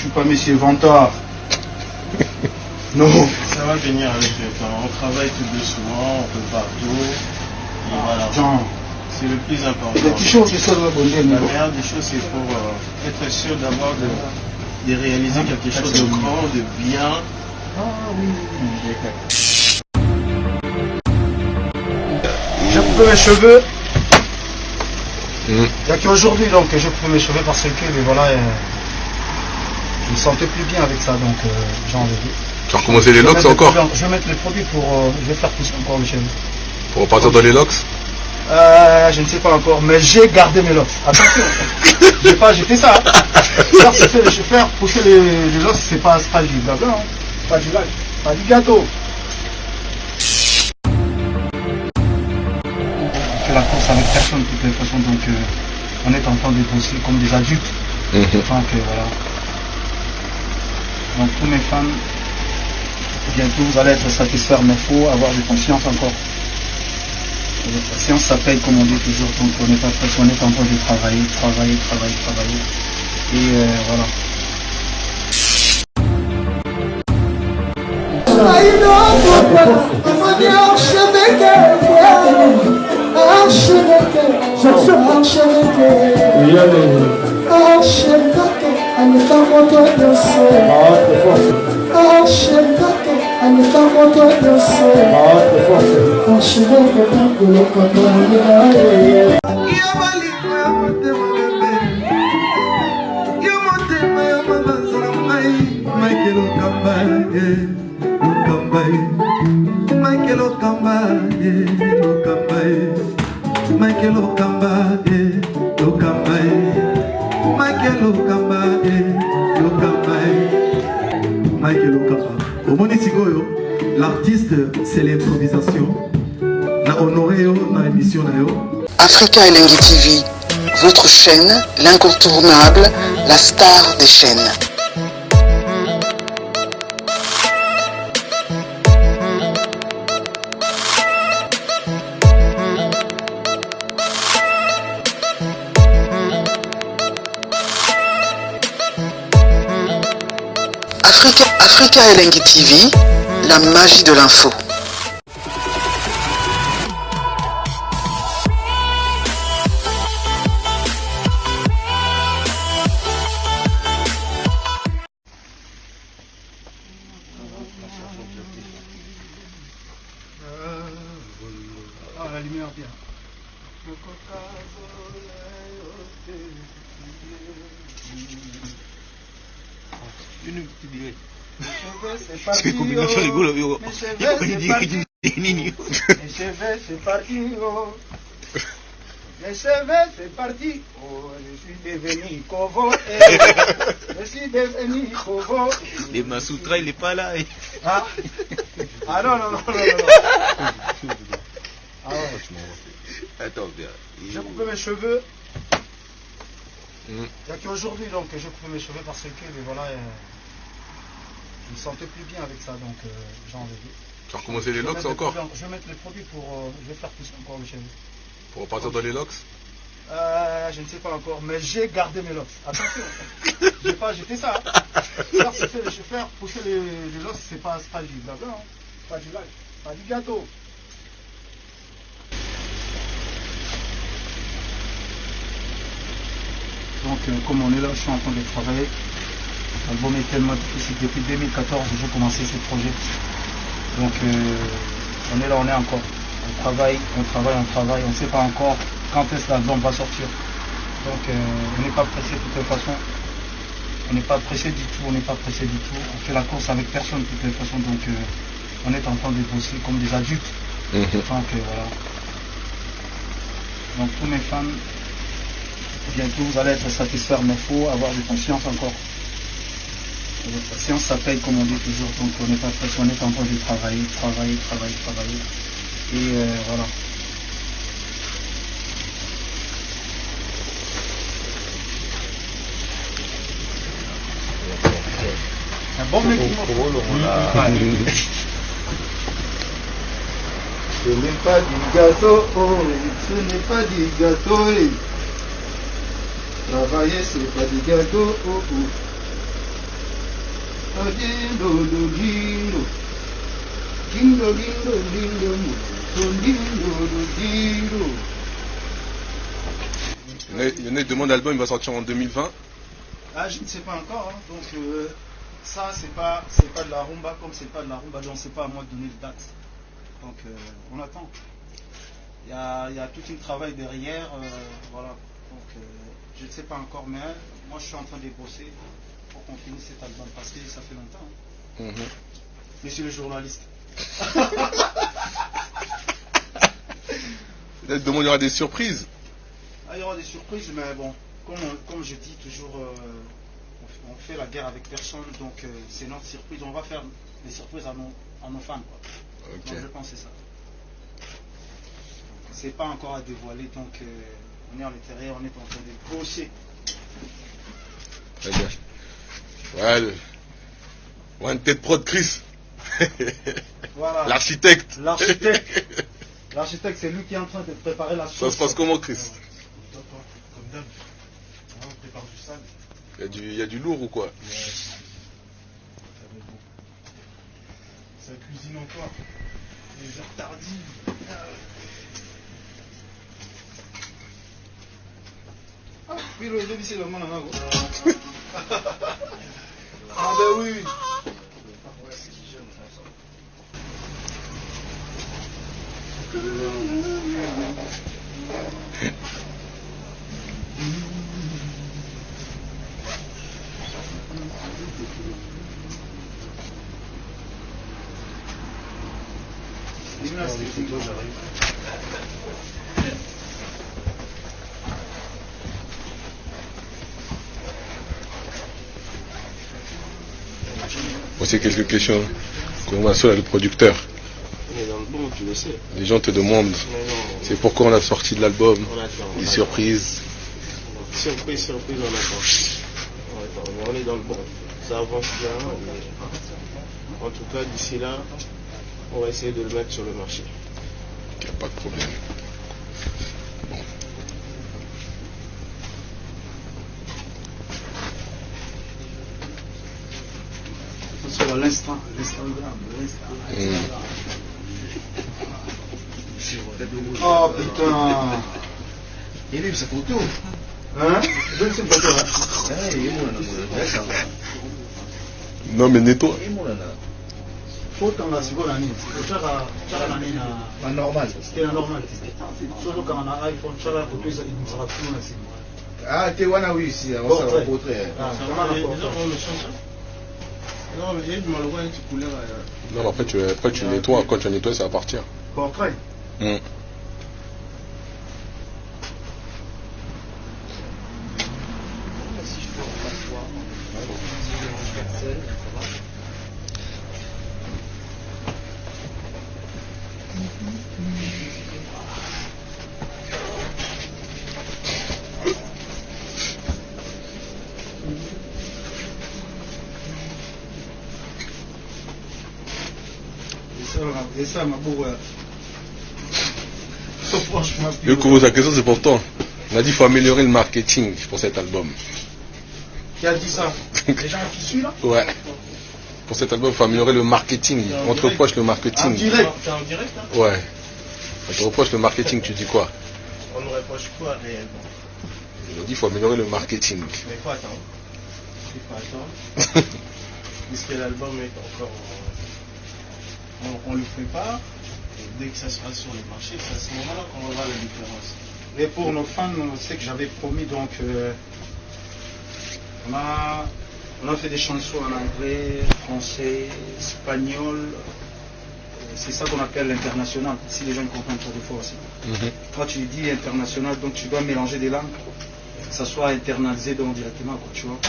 suis pas Monsieur Vantard. Non. Ça va venir avec le temps. On travaille tout doucement, on peut partout. Et voilà. C'est le plus important. La meilleure des choses, c'est pour être sûr d'avoir de réaliser quelque chose de grand, de bien. Ah oui. J'ai coupé mes cheveux. Il n'y a qu'aujourd'hui donc j'ai coupé mes cheveux parce que mais voilà, je me sentais plus bien avec ça, donc j'ai enlevé. Tu as recommencé les locks encore? Je vais mettre les produits pour. Je vais faire pousser encore les cheveux. Pour repartir dans les locks? Je ne sais pas encore, mais j'ai gardé mes locks. Attention, j'ai pas jeté ça. Faire pousser les locks, c'est pas du blabla, hein. Pas du lac, pas du gâteau. On fait la course avec personne de toutes les façons, donc on est en train de bosser comme des adultes. Enfin que voilà. Donc tous mes fans, bientôt vous allez être satisfaits, mais il faut avoir de patience encore. La patience ça paye comme on dit toujours, donc on n'est pas pressé, on est en train de travailler. Et voilà. L'artiste, c'est l'improvisation. Na honoré na émission na yo. Africa Elengi TV, votre chaîne, l'incontournable, la star des chaînes. Africa Elengi TV, la magie de l'info. La lumière bien. Une petite durée. C'est parti. Mes cheveux, c'est parti. Les cheveux, c'est parti. Oh, je suis devenu Kovo. Je suis devenu Kovo. Les Masoutra, il n'est pas là. Ah non. Ah ouais. Attends, bien. J'ai coupé mes cheveux. Il n'y a qu'aujourd'hui donc j'ai coupé mes cheveux parce que mais voilà, je me sentais plus bien avec ça, donc j'ai enlevé. Tu as recommencé les locks encore? Je vais mettre les produits pour. Je vais faire pousser encore les cheveux. Pour repartir dans les locks? Je ne sais pas encore, mais j'ai gardé mes locks. Attention, j'ai pas jeté ça. Faire pousser les locks, c'est pas du blabla, hein. Pas du lac, pas du gâteau. Donc comme on est là, je suis en train de travailler. L'album est tellement difficile. Depuis 2014, j'ai commencé ce projet. Donc on est là, on est encore. On travaille. On ne sait pas encore quand est-ce que l'album va sortir. Donc on n'est pas pressé de toutes les façons. On n'est pas pressé du tout. On fait la course avec personne de toutes les façons. Donc on est en train de bosser comme des adultes. Enfin que voilà. Donc tous mes fans, bientôt vous allez être satisfaits, mais il faut avoir de patience encore. La patience ça paye comme on dit toujours, donc on n'est pas pressé, on est en train de travailler. Et voilà. Un bon mec. Ce n'est pas du gâteau, ce n'est pas du gâteau. Travailler, c'est pas du gâteau. Il y en a qui demandent l'album, il va sortir en 2020. Ah, je ne sais pas encore, hein. Donc ça c'est pas de la rumba, comme c'est pas de la rumba, donc c'est pas à moi de donner de date. Donc on attend. Il y a tout un travail derrière, voilà. Donc je ne sais pas encore, mais moi je suis en train de bosser pour qu'on finisse cet album parce que ça fait longtemps. Hein. Monsieur le journaliste. Là, il y aura des surprises. Ah, il y aura des surprises, mais bon, comme je dis toujours, on fait la guerre avec personne, donc c'est notre surprise. On va faire des surprises à nos fans, quoi. Okay. Donc je pense que c'est ça. C'est pas encore à dévoiler, donc on est à l'intérieur, on est en train de bosser. Très bien. Ouais, One Ted Prod Chris. Voilà. L'architecte. L'architecte, c'est lui qui est en train de préparer la sauce. Ça se passe comment, Chris? Comme d'hab. On prépare du sale. Il y a du lourd ou quoi? Ça cuisine encore. Les heures tardives. Ah, puis le début, c'est le monde en haut. Ah, ben oui. Voici quelques questions. Comment ça, le producteur? Mais dans le bon, tu le sais. Les gens te demandent, c'est pourquoi on a sorti de l'album, des surprises. Surprise, on attend. Mais on est dans le bon. Ça avance bien. En tout cas, d'ici là, on va essayer de le mettre sur le marché. Il n'y a pas de problème. Bon. Sur l'instant. Oh putain. Il est sa photo. Hein? Je ne sais pas toi. Non mais nettoie. Photo là, c'est quoi la nini? Pas normal. C'était la normale. Surtout quand on a iPhone, tu as la photo, ça nous sera tout là. Ah, t'es wana oui ici, on s'en va portrait. Non, mais il y a du malheureux, une petite couleur. Non, après tu nettoies. Quand tu nettoies, ça va partir. Portrait. Et ça, ma bourre. Franchement. Le coup, sa question, c'est pour toi. On a dit qu'il faut améliorer le marketing pour cet album. Qui a dit ça? Les gens qui suivent là? Ouais. Pour cet album, il faut améliorer le marketing. On te reproche le marketing. En direct. C'est en direct, hein? Ouais. On te reproche le marketing, tu dis quoi? On nous reproche quoi réellement? On a dit qu'il faut améliorer le marketing. Mais il faut attendre. Puisque l'album est encore. On le prépare. Et dès que ça sera sur le marché, c'est à ce moment-là qu'on va voir la différence. Et pour nos fans, c'est que j'avais promis, donc on a fait des chansons en anglais, français, espagnol. C'est ça qu'on appelle l'international, si les gens comprennent trop des fois aussi. Quand tu dis international, donc tu dois mélanger des langues, que ça soit internalisé donc directement, quoi, tu vois.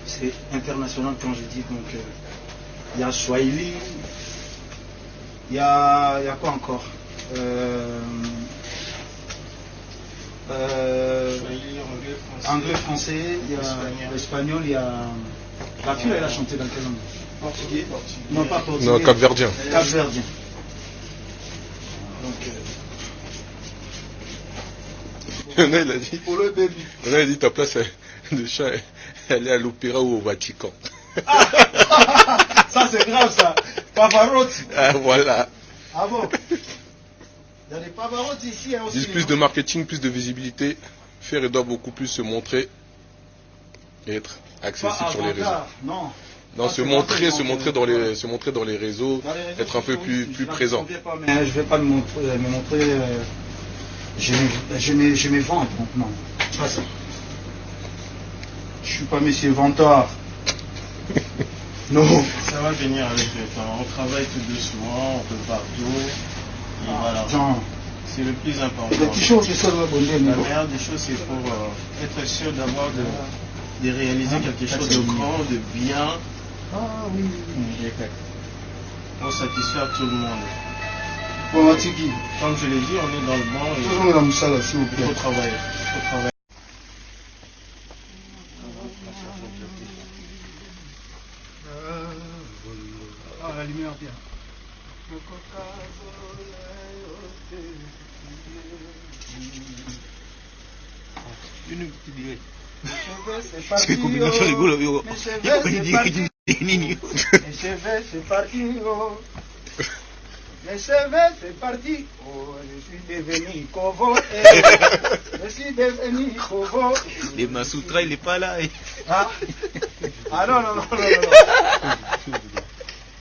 C'est international quand je dis, donc il y a Swahili, il y a quoi encore? Anglais, français, il y a l'espagnol, il y a... La fille, elle a chanté dans quelle langue? Portugais? Non, pas portugais. Non, cap-verdien. Cap-verdien. Donc... Il a dit... Pour le début. Il a dit ta place de chat, elle est à l'opéra ou au Vatican. Ça c'est grave ça. Pavarotti. Ah, voilà. Ah bon? Il y a des Pavarotti ici hein, aussi. Disent plus de marketing, plus de visibilité. Ferré doit beaucoup plus se montrer et être accessible sur les réseaux. Non. Non, se montrer dans les réseaux, être un peu plus présent. Mais je vais pas me montrer. J'ai mes ventes, donc non. Pas ça. Je suis pas monsieur Vantard. Non. Ça va venir avec le temps. On travaille tout doucement, un peu partout. Et voilà. C'est le plus important. La meilleure des choses, c'est pour être sûr d'avoir de réaliser quelque chose de grand, de bien. Ah oui. Pour satisfaire tout le monde. Comme je l'ai dit, on est dans le banc et il faut travailler. Ah, la lumière bien. Une petite durée. Parce que combien de rigolo, yo. Mes cheveux, c'est parti, oh. Mes cheveux, c'est parti. Oh, je suis devenu Kovo. Je suis devenu Kovo. Les Masutra, il n'est pas là. Ah, ah non.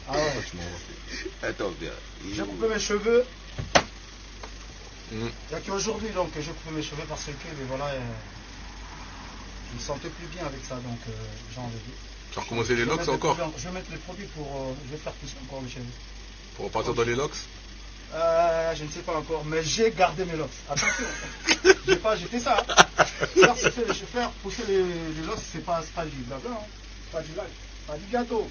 Ah ouais. Attends, bien. J'ai coupé mes cheveux. Il n'y a qu'aujourd'hui donc j'ai coupé mes cheveux parce que voilà, je me sentais plus bien avec ça, donc j'ai enlevé. Tu as recommencé les locks encore? Je vais mettre les produits pour. Je vais faire pousser encore les cheveux. Pour repartir dans les locks? Je ne sais pas encore, mais j'ai gardé mes locks. Attention, j'ai pas jeté ça. Faire pousser les locks, c'est pas du blabla, hein. Pas du live, pas du gâteau.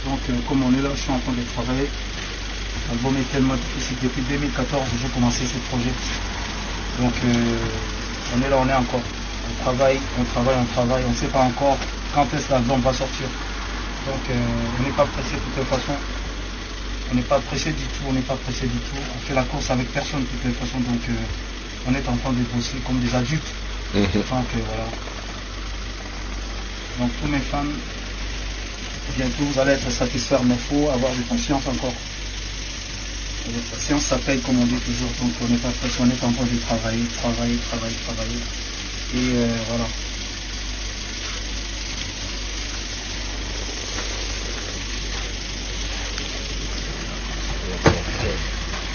Donc comme on est là, je suis en train de travailler. L'album est tellement difficile. Depuis 2014, j'ai commencé ce projet. Donc on est là, on est encore. On travaille. On ne sait pas encore quand est-ce que l'album va sortir. Donc on n'est pas pressé de toute façon. On n'est pas pressé du tout. On fait la course avec personne de toute façon. Donc on est en train de bosser comme des adultes. Donc voilà. Donc tous mes fans, bientôt vous allez être satisfaits, mais il faut avoir de patience encore. La patience ça paye comme on dit toujours, donc on n'est pas pressé, on est en train de travailler. Et voilà.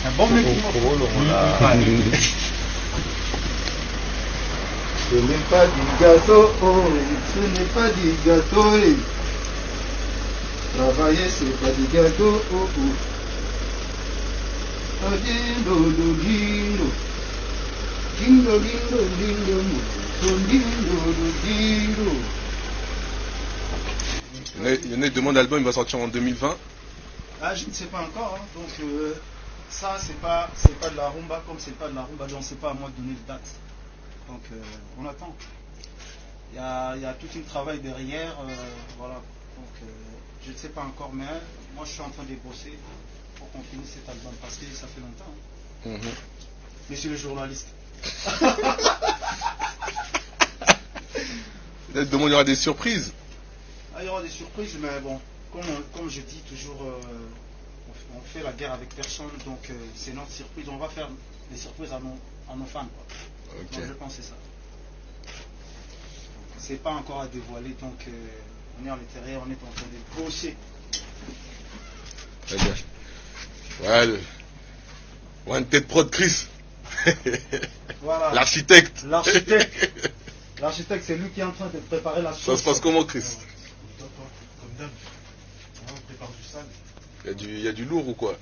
Un bon mec. Ce n'est pas du gâteau, ce n'est pas du gâteau. Travailler, c'est pas du gâteau. Il y en a qui demandent l'album, il va sortir en 2020. Ah, je ne sais pas encore, hein. Donc ça c'est pas de la rumba, comme c'est pas de la rumba, donc c'est pas à moi de donner de date. Donc on attend. Il y a tout un travail derrière, voilà. Donc je ne sais pas encore, mais moi je suis en train de bosser pour qu'on finisse cet album parce que ça fait longtemps. Hein. Monsieur le journaliste. Peut-être demain il y aura des surprises. Ah, il y aura des surprises, mais bon, comme je dis toujours, on fait la guerre avec personne, donc c'est notre surprise. On va faire des surprises à nos fans, quoi. Okay. Donc je pense que c'est ça. C'est pas encore à dévoiler, donc on est à l'intérieur, on est en train de bosser. Très bien. Voilà. Wanted Prod Chris. Voilà. L'architecte. L'architecte, c'est lui qui est en train de préparer la sauce. Ça se passe comment, Chris? Comme d'hab. On prépare du sale. Il y a du lourd ou quoi? Ouais.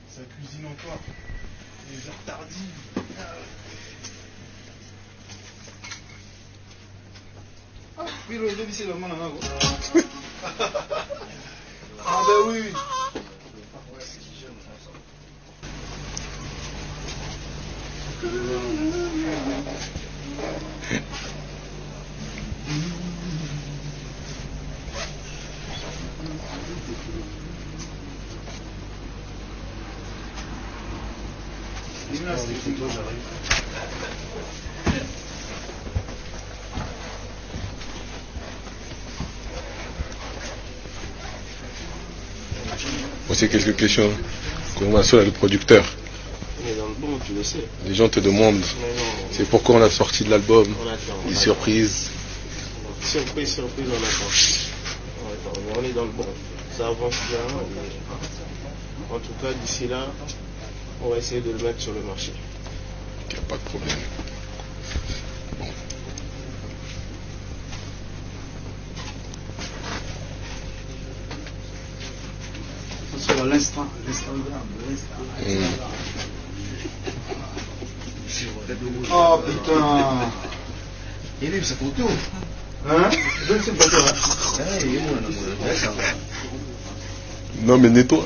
Ça cuisine encore. Les heures tardives. Ah, puis le début, c'est le monde en haut. Ah, ben oui. Voici quelques questions. Comment sur le producteur. Mais dans le bon, tu le sais. Les gens te demandent, c'est pourquoi on a sorti de l'album, des surprises. Surprise, on attend. On est dans le bon. Ça avance bien. En tout cas, d'ici là, on va essayer de le mettre sur le marché. Il n'y a pas de problème. Bon. Sur l'instant. Oh putain. Il est sa photo. Hein? Non mais nettoie.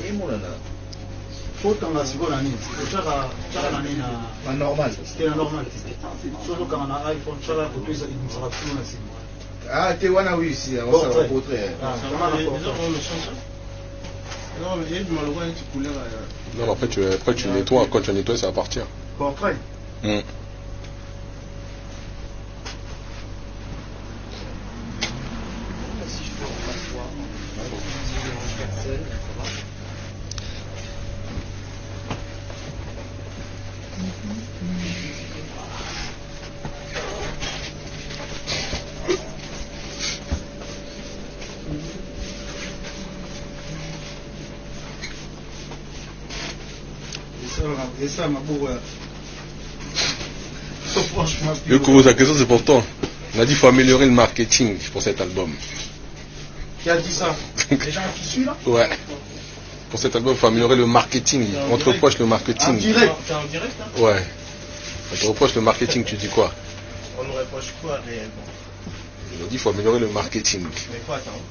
Normal. Ah, t'es wana oui ici, on s'en va portrait. Non, mais il y a du malheureux qui coulait. Non, après tu nettoies. Quand tu nettoies, ça va partir. Portrait. Le Kourou, ta question c'est pour toi. On a dit qu'il faut améliorer le marketing pour cet album. Qui a dit ça? Les gens qui suivent là? Ouais. Pour cet album, il faut améliorer le marketing. On te reproche le marketing. En direct. T'es en direct hein? Ouais. On te reproche le marketing, tu dis quoi? On nous reproche quoi réellement? On a dit qu'il faut améliorer le marketing. Mais il faut attendre.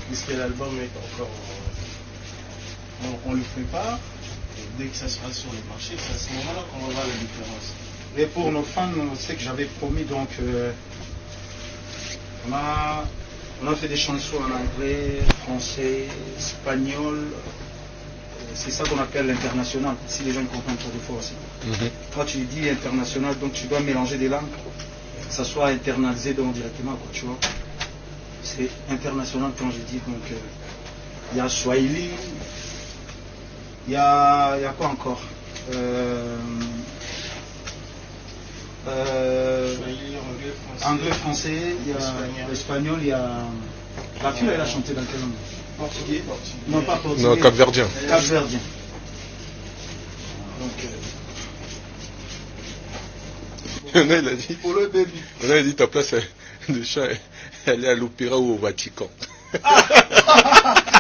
Puisque l'album est encore... On le prépare. Et dès que ça sera sur le marché, c'est à ce moment-là qu'on va voir la différence. Et pour nos fans, c'est que j'avais promis donc... on a fait des chansons en anglais, français, espagnol. C'est ça qu'on appelle l'international, si les gens comprennent trop des fois aussi. Quand tu dis international, donc tu dois mélanger des langues, que ça soit internalisé donc directement, quoi, tu vois. C'est international quand je dis, donc il y a Swahili, il y a quoi encore anglais, français, il y a espagnol, il y a... La fille elle a chanté dans quelle langue? Portugais. Non, pas portugais. Non, cap-verdien. Cap-verdien. Donc... Il a dit ta place de chat, elle est à l'opéra ou au Vatican.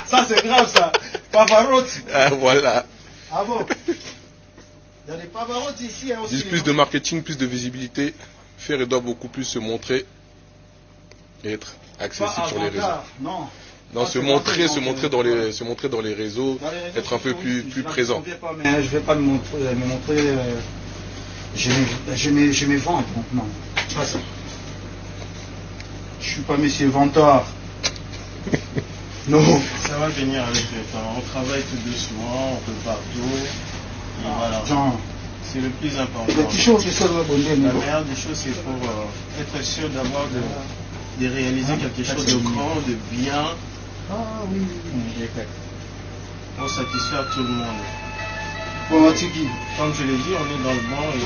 Ça c'est grave ça. Pavarotti. Ah voilà. Ah bon? Il y a des Pavarotti ici aussi. Dis plus de marketing, plus de visibilité. Faire doit beaucoup plus se montrer et être accessible sur les réseaux. Non, se montrer dans les réseaux, être un peu plus présent. Je ne vais pas me montrer. J'ai mes ventes, donc non. Pas ça. Je suis pas monsieur Vantard. Non. Ça va venir avec le temps. On travaille tout doucement, on peut partout. Et voilà. C'est le plus important. La meilleure des choses, c'est pour être sûr d'avoir de réaliser quelque chose de grand, de bien. Ah oui. Pour satisfaire tout le monde. Bon, comme je l'ai dit, on est dans le bon et il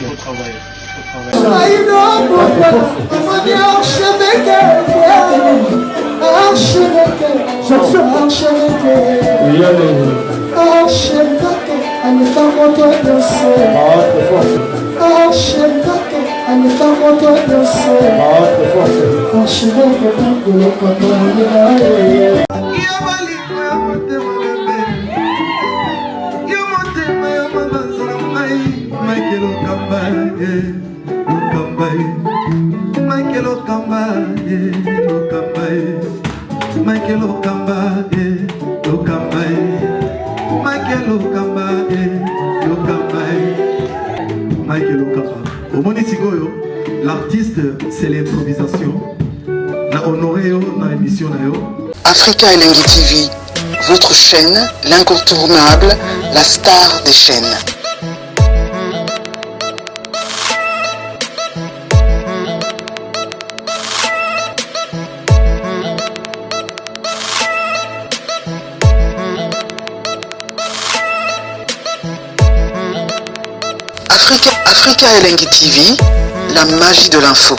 faut travailler. L'artiste, c'est l'improvisation. La honoré dans l'émission. Africa Elengi TV, votre chaîne, l'incontournable, la star des chaînes. Africa Elengi TV, la magie de l'info.